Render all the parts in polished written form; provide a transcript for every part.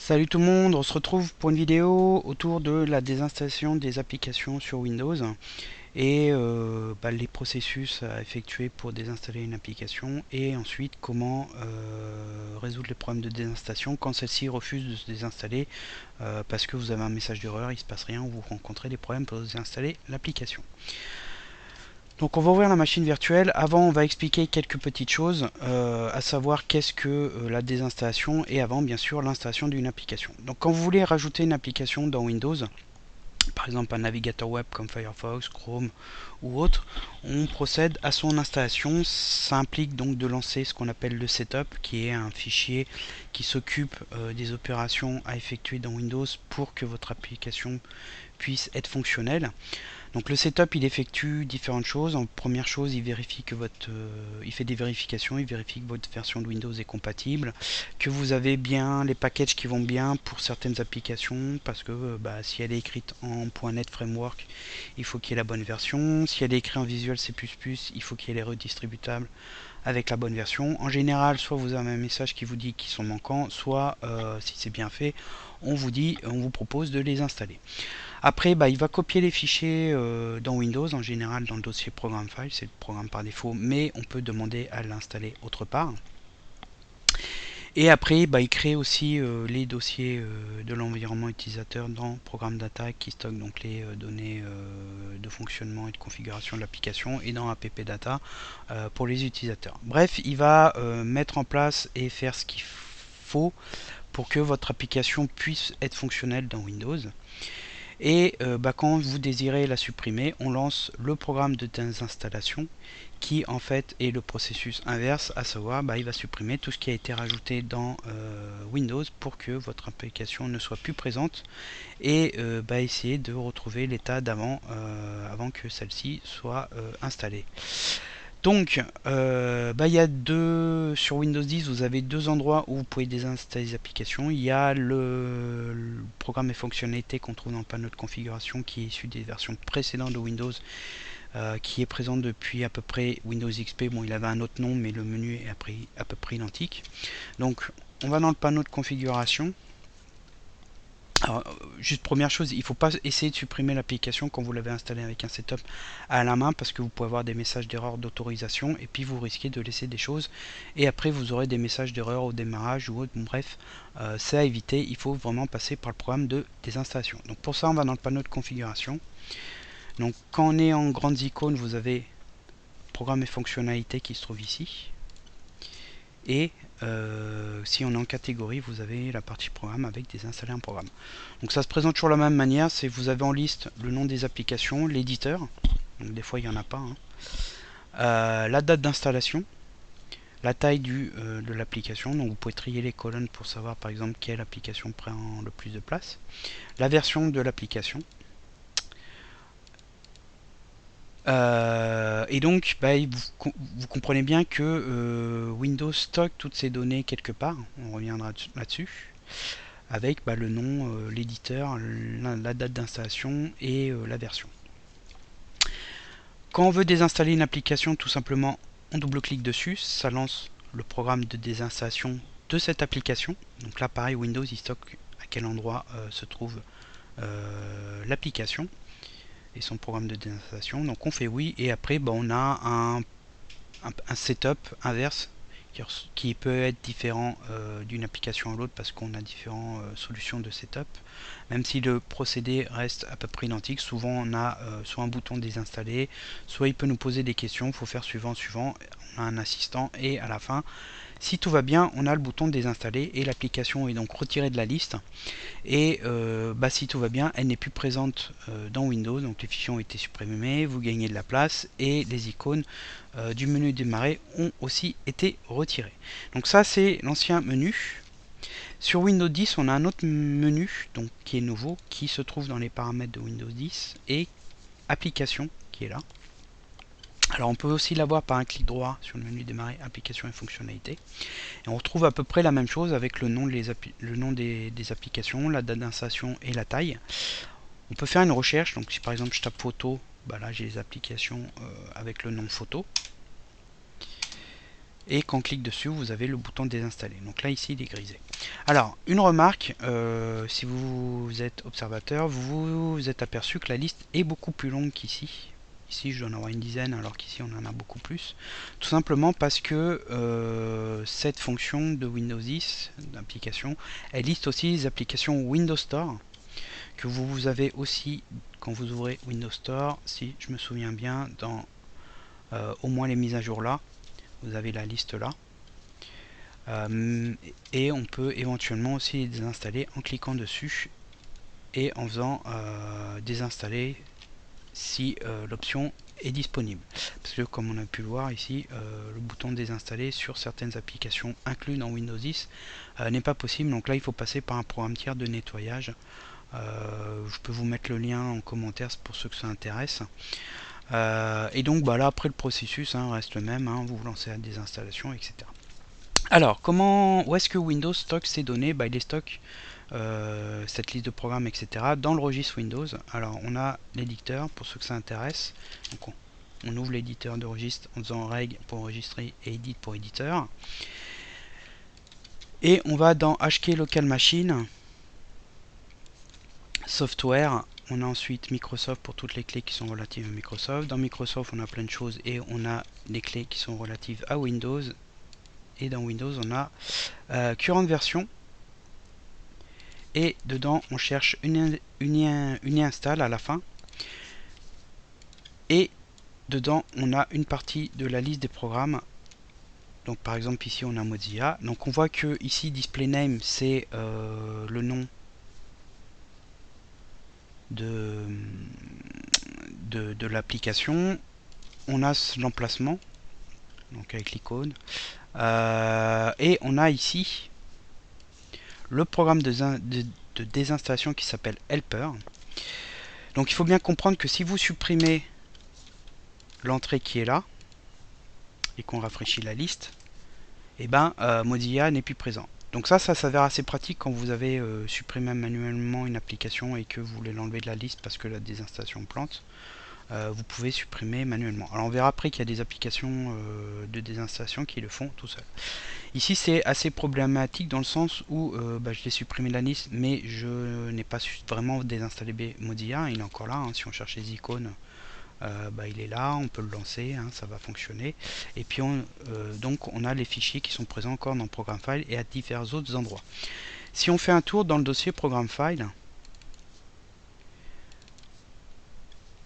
Salut tout le monde, on se retrouve pour une vidéo autour de la désinstallation des applications sur Windows et les processus à effectuer pour désinstaller une application et ensuite comment résoudre les problèmes de désinstallation quand celle-ci refuse de se désinstaller parce que vous avez un message d'erreur, il ne se passe rien ou vous rencontrez des problèmes pour désinstaller l'application. Donc on va ouvrir la machine virtuelle. Avant on va expliquer quelques petites choses, à savoir qu'est-ce que la désinstallation et avant bien sûr l'installation d'une application. Donc quand vous voulez rajouter une application dans Windows, par exemple un navigateur web comme Firefox, Chrome ou autre, on procède à son installation. Ça implique donc de lancer ce qu'on appelle le setup, qui est un fichier qui s'occupe des opérations à effectuer dans Windows pour que votre application puisse être fonctionnelle. Donc le setup il effectue différentes choses. En première chose, il vérifie que il fait des vérifications, il vérifie que votre version de Windows est compatible, que vous avez bien les packages qui vont bien pour certaines applications, parce que si elle est écrite en .NET Framework, il faut qu'il y ait la bonne version. Si elle est écrite en Visual C++, il faut qu'il y ait les redistributables avec la bonne version. En général, soit vous avez un message qui vous dit qu'ils sont manquants, soit si c'est bien fait, on vous propose de les installer. Après, il va copier les fichiers dans Windows, en général dans le dossier Program File, c'est le programme par défaut, mais on peut demander à l'installer autre part. Et après, il crée aussi les dossiers de l'environnement utilisateur dans Programme Data qui stocke donc les données de fonctionnement et de configuration de l'application et dans App Data pour les utilisateurs. Bref, il va mettre en place et faire ce qu'il faut pour que votre application puisse être fonctionnelle dans Windows. Et quand vous désirez la supprimer, on lance le programme de désinstallation qui en fait est le processus inverse, à savoir il va supprimer tout ce qui a été rajouté dans Windows pour que votre application ne soit plus présente et essayer de retrouver l'état d'avant avant que celle-ci soit installée. Donc, il y a sur Windows 10, vous avez deux endroits où vous pouvez désinstaller les applications. Il y a le programme et fonctionnalités qu'on trouve dans le panneau de configuration qui est issu des versions précédentes de Windows, qui est présent depuis à peu près Windows XP. Bon, il avait un autre nom, mais le menu est à peu près identique. Donc, on va dans le panneau de configuration. Alors, juste première chose, il ne faut pas essayer de supprimer l'application quand vous l'avez installée avec un setup à la main parce que vous pouvez avoir des messages d'erreur d'autorisation et puis vous risquez de laisser des choses et après vous aurez des messages d'erreur au démarrage ou autre. Bon, bref, c'est à éviter, il faut vraiment passer par le programme de désinstallation. Donc pour ça on va dans le panneau de configuration. Donc quand on est en grandes icônes, vous avez programme et fonctionnalités qui se trouve ici. Et si on est en catégorie, vous avez la partie programme avec désinstaller un programme. Donc ça se présente toujours de la même manière, c'est vous avez en liste le nom des applications, l'éditeur, donc des fois il n'y en a pas, la date d'installation, la taille de l'application, donc vous pouvez trier les colonnes pour savoir par exemple quelle application prend le plus de place, la version de l'application. Et donc, vous comprenez bien que Windows stocke toutes ces données quelque part, on reviendra là-dessus, avec le nom, l'éditeur, la date d'installation et la version. Quand on veut désinstaller une application, tout simplement, on double-clique dessus, ça lance le programme de désinstallation de cette application. Donc là, pareil, Windows, il stocke à quel endroit se trouve l'application et son programme de désinstallation. Donc on fait oui et après on a un setup inverse qui peut être différent d'une application à l'autre parce qu'on a différentes solutions de setup. Même si le procédé reste à peu près identique, souvent on a soit un bouton désinstaller, soit il peut nous poser des questions, il faut faire suivant, on a un assistant et à la fin, si tout va bien, on a le bouton désinstaller et l'application est donc retirée de la liste. Et si tout va bien, elle n'est plus présente dans Windows, donc les fichiers ont été supprimés, vous gagnez de la place et les icônes du menu démarrer ont aussi été retirées. Donc ça c'est l'ancien menu. Sur Windows 10, on a un autre menu donc, qui est nouveau, qui se trouve dans les paramètres de Windows 10 et application qui est là. Alors on peut aussi l'avoir par un clic droit sur le menu démarrer applications et fonctionnalités. Et on retrouve à peu près la même chose avec le nom, des applications, la date d'installation et la taille. On peut faire une recherche, donc si par exemple je tape photo, là j'ai les applications avec le nom photo. et quand on clique dessus vous avez le bouton désinstaller. Donc là ici il est grisé. Alors une remarque, si vous êtes observateur, vous vous êtes aperçu que la liste est beaucoup plus longue qu'ici. Ici je dois en avoir une dizaine alors qu'ici on en a beaucoup plus. Tout simplement parce que cette fonction de Windows 10 d'application, elle liste aussi les applications Windows Store que vous avez aussi quand vous ouvrez Windows Store, si je me souviens bien, dans au moins les mises à jour là, vous avez la liste là. Et on peut éventuellement aussi les désinstaller en cliquant dessus et en faisant désinstaller si l'option est disponible. Parce que comme on a pu le voir ici, le bouton désinstaller sur certaines applications incluses dans Windows 10 n'est pas possible. Donc là il faut passer par un programme tiers de nettoyage. Je peux vous mettre le lien en commentaire pour ceux que ça intéresse. Et donc bah là après le processus reste le même, vous vous lancez la désinstallation, etc. Alors où est-ce que Windows stocke ces données? Il les stocke cette liste de programmes, etc. dans le registre Windows. Alors on a l'éditeur pour ceux que ça intéresse. Donc on ouvre l'éditeur de registre en faisant reg pour enregistrer et edit pour éditeur. Et on va dans HK Local Machine, Software. On a ensuite Microsoft pour toutes les clés qui sont relatives à Microsoft. Dans Microsoft on a plein de choses et on a les clés qui sont relatives à Windows. Et dans Windows on a current version. Et dedans on cherche une install à la fin. Et dedans on a une partie de la liste des programmes. Donc par exemple ici on a Mozilla. Donc on voit que ici display name c'est le nom de l'application. On a l'emplacement, donc avec l'icône. Et on a ici le programme de désinstallation qui s'appelle Helper. Donc il faut bien comprendre que si vous supprimez l'entrée qui est là et qu'on rafraîchit la liste, et Mozilla n'est plus présent. Donc ça s'avère assez pratique quand vous avez supprimé manuellement une application et que vous voulez l'enlever de la liste parce que la désinstallation plante. Vous pouvez supprimer manuellement. Alors on verra après qu'il y a des applications de désinstallation qui le font tout seul. Ici c'est assez problématique dans le sens où je l'ai supprimé de la liste mais je n'ai pas vraiment désinstallé Mozilla. Il est encore là, si on cherche les icônes il est là, on peut le lancer, ça va fonctionner. Et puis donc on a les fichiers qui sont présents encore dans Program File et à divers autres endroits. Si on fait un tour dans le dossier Program File,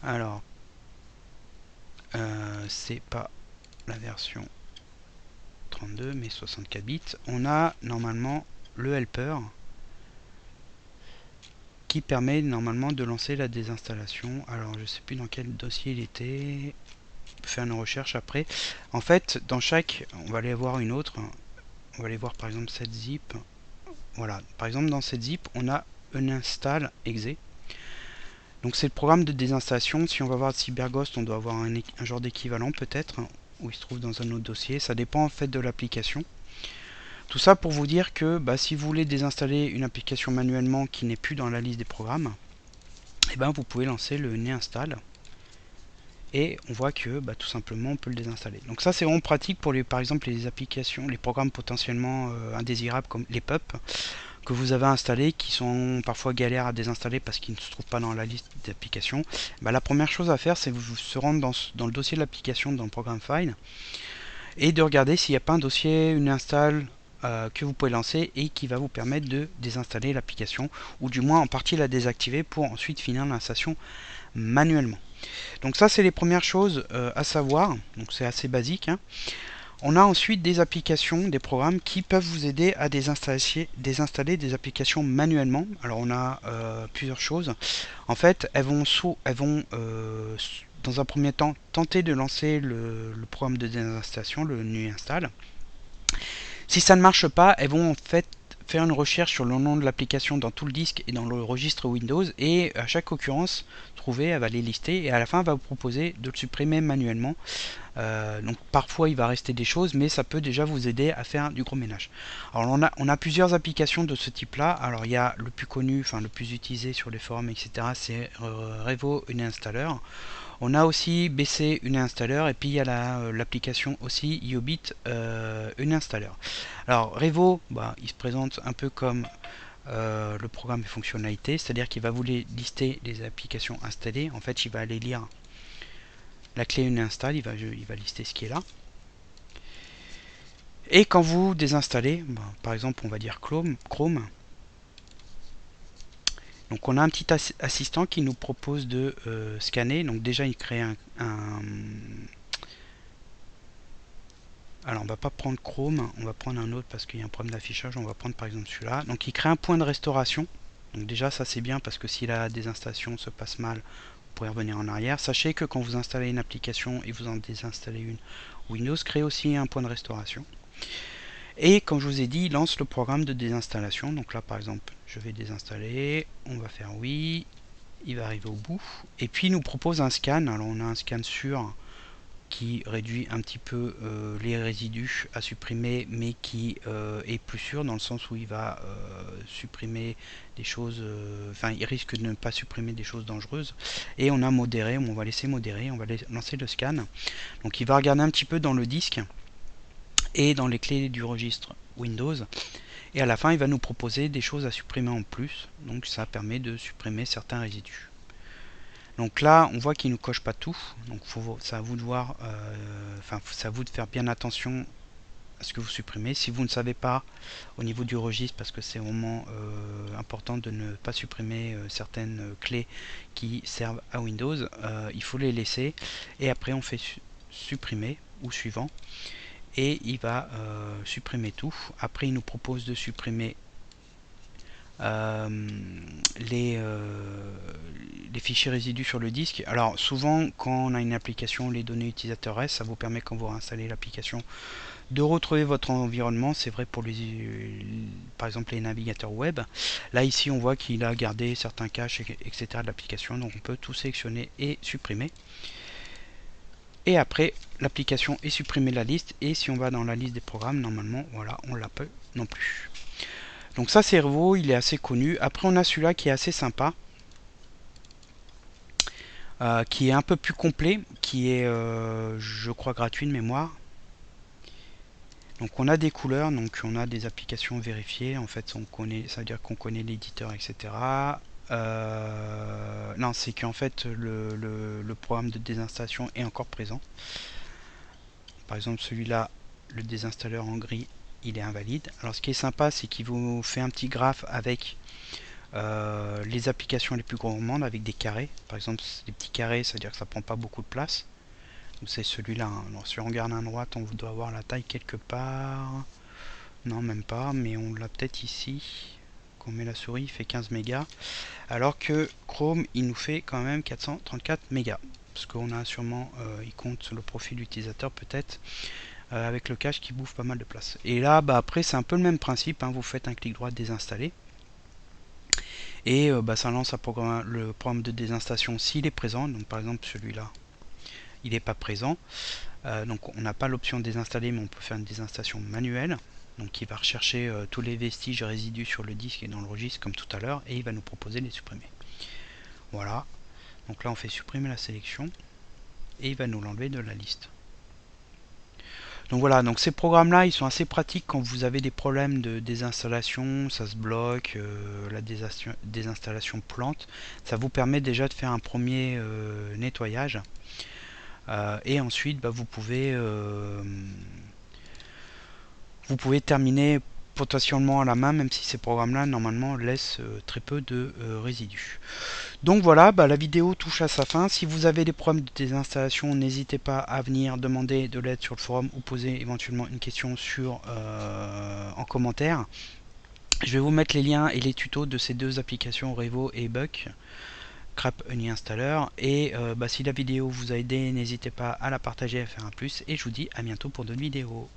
alors c'est pas la version 32 mais 64 bits, on a normalement le helper qui permet normalement de lancer la désinstallation. Alors je sais plus dans quel dossier il était, on peut faire une recherche après. En fait dans chaque, on va aller voir une autre, on va aller voir par exemple cette zip. Voilà, par exemple dans cette zip on a un install exe. Donc c'est le programme de désinstallation. Si on va voir CyberGhost, on doit avoir un genre d'équivalent peut-être, où il se trouve dans un autre dossier. Ça dépend en fait de l'application. Tout ça pour vous dire que si vous voulez désinstaller une application manuellement qui n'est plus dans la liste des programmes, vous pouvez lancer le install et on voit que tout simplement on peut le désinstaller. Donc ça c'est vraiment pratique pour par exemple les applications, les programmes potentiellement indésirables comme les PUP que vous avez installés qui sont parfois galères à désinstaller parce qu'ils ne se trouvent pas dans la liste d'applications. La première chose à faire c'est vous se rendre dans le dossier de l'application dans le Program File et de regarder s'il n'y a pas un dossier, une install que vous pouvez lancer et qui va vous permettre de désinstaller l'application ou du moins en partie la désactiver pour ensuite finir l'installation manuellement. Donc ça c'est les premières choses à savoir, donc c'est assez basique. On a ensuite des applications, des programmes qui peuvent vous aider à désinstaller des applications manuellement. Alors on a plusieurs choses. En fait elles vont dans un premier temps tenter de lancer le programme de désinstallation, le nu install. Si ça ne marche pas, elles vont en fait faire une recherche sur le nom de l'application dans tout le disque et dans le registre Windows et à chaque occurrence, elle va les lister et à la fin elle va vous proposer de le supprimer manuellement Donc parfois il va rester des choses, mais ça peut déjà vous aider à faire du gros ménage. Alors on a plusieurs applications de ce type là. Alors il y a le plus connu, enfin le plus utilisé sur les forums, etc. C'est Revo Uninstaller. On a aussi BC Uninstaller, et puis il y a l'application aussi Yobit Uninstaller. Alors Revo, il se présente un peu comme le programme et fonctionnalités, c'est-à-dire qu'il va vous lister les applications installées. En fait, il va aller lire la clé uninstall, il va lister ce qui est là. Et quand vous désinstallez, par exemple, on va dire Chrome. Donc on a un petit assistant qui nous propose de scanner. Donc déjà il crée alors on va pas prendre Chrome, on va prendre un autre parce qu'il y a un problème d'affichage. On va prendre par exemple celui-là. Donc il crée un point de restauration. Donc déjà ça c'est bien parce que si la désinstallation se passe mal, vous pourrez revenir en arrière. Sachez que quand vous installez une application et vous en désinstallez une, Windows crée aussi un point de restauration. Et comme je vous ai dit, il lance le programme de désinstallation. Donc là par exemple, je vais désinstaller, on va faire oui, il va arriver au bout. Et puis il nous propose un scan. Alors on a un scan sûr qui réduit un petit peu les résidus à supprimer, mais qui est plus sûr dans le sens où il va supprimer des choses, enfin il risque de ne pas supprimer des choses dangereuses. Et on a modéré, on va laisser modérer, on va lancer le scan. Donc il va regarder un petit peu dans le disque et dans les clés du registre Windows, et à la fin il va nous proposer des choses à supprimer en plus. Donc ça permet de supprimer certains résidus. Donc là on voit qu'il ne nous coche pas tout, donc c'est à vous de voir, c'est à vous de faire bien attention à ce que vous supprimez. Si vous ne savez pas au niveau du registre, parce que c'est vraiment important de ne pas supprimer certaines clés qui servent à Windows, il faut les laisser, et après on fait supprimer ou suivant, et il va supprimer tout. Après il nous propose de supprimer les fichiers résidus sur le disque. Alors souvent quand on a une application, les données utilisateurs restent, ça vous permet quand vous réinstallez l'application de retrouver votre environnement. C'est vrai pour par exemple les navigateurs web. Là ici on voit qu'il a gardé certains caches, etc. de l'application, donc on peut tout sélectionner et supprimer. Et après l'application est supprimée de la liste, et si on va dans la liste des programmes, normalement voilà, on l'a pas non plus. Donc ça c'est Revo, il est assez connu. Après on a celui-là qui est assez sympa, qui est un peu plus complet, qui est je crois gratuit de mémoire. Donc on a des couleurs, donc on a des applications vérifiées, en fait on connaît, ça veut dire qu'on connaît l'éditeur, etc. Non, c'est qu'en fait le programme de désinstallation est encore présent. Par exemple celui-là, le désinstalleur en gris, il est invalide. Alors ce qui est sympa, c'est qu'il vous fait un petit graphe avec les applications les plus gourmandes, avec des carrés. Par exemple les petits carrés, ça veut dire que ça prend pas beaucoup de place. C'est celui-là. Alors si on regarde à droite, on doit avoir la taille quelque part. Non, même pas, mais on l'a peut-être ici. Quand on met la souris, il fait 15 mégas. Alors que Chrome, il nous fait quand même 434 mégas. Parce qu'on a sûrement, il compte sur le profil utilisateur peut-être, avec le cache qui bouffe pas mal de place. Et là, après, c'est un peu le même principe. Vous faites un clic droit désinstaller. Et ça lance le programme de désinstallation s'il est présent. Donc par exemple celui-là, il n'est pas présent, donc on n'a pas l'option désinstaller, mais on peut faire une désinstallation manuelle. Donc il va rechercher tous les vestiges résidus sur le disque et dans le registre comme tout à l'heure, et il va nous proposer de les supprimer. Voilà, donc là on fait supprimer la sélection et il va nous l'enlever de la liste. Donc voilà, donc ces programmes là ils sont assez pratiques quand vous avez des problèmes de désinstallation, ça se bloque, la désinstallation plante. Ça vous permet déjà de faire un premier nettoyage. Et ensuite vous pouvez terminer potentiellement à la main, même si ces programmes là normalement laissent très peu de résidus. Donc voilà, la vidéo touche à sa fin. Si vous avez des problèmes de désinstallation, n'hésitez pas à venir demander de l'aide sur le forum ou poser éventuellement une question en commentaire. Je vais vous mettre les liens et les tutos de ces deux applications, Revo et Buck Crap Uninstaller. Et si la vidéo vous a aidé, n'hésitez pas à la partager, à faire un plus, et je vous dis à bientôt pour d'autres vidéos.